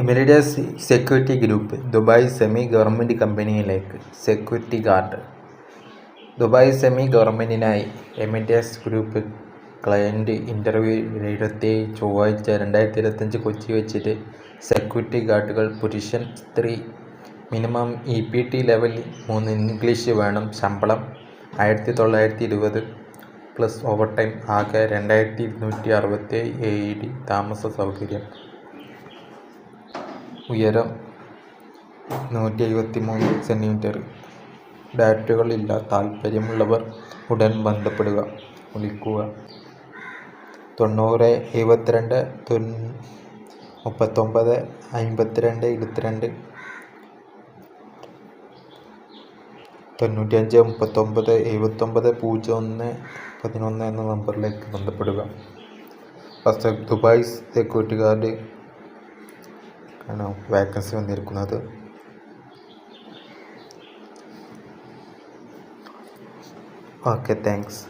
Emirates security group Dubai semi government കമ്പനിയിലേക്ക് security guard. Dubai semi ഗവൺമെൻറ്റിനായി Emirates group client interview 27 ചൊവ്വാഴ്ച 2025 കൊച്ചി വെച്ചിട്ട് security ഗാർഡുകൾ പുരുഷൻ, സ്ത്രീ. മിനിമം EPT ലെവൽ 3 ഇംഗ്ലീഷ് വേണം. ശമ്പളം 1920 പ്ലസ് ഓവർ ടൈം. ആകെ 2267 AED. താമസ സൗകര്യം. ഉയരം 173 സെൻറ്റിമീറ്റർ. ഡാറ്റുകളില്ല. താൽപ്പര്യമുള്ളവർ ഉടൻ ബന്ധപ്പെടുക. വിളിക്കുക 90 72 39 52 22 95 39 79 01 11 എന്ന നമ്പറിലേക്ക് ബന്ധപ്പെടുക. ദുബായ് സെക്യൂരിറ്റി ഗാർഡ് ആണ് വാക്കൻസി വന്നിരിക്കുന്നത്. Okay, thanks.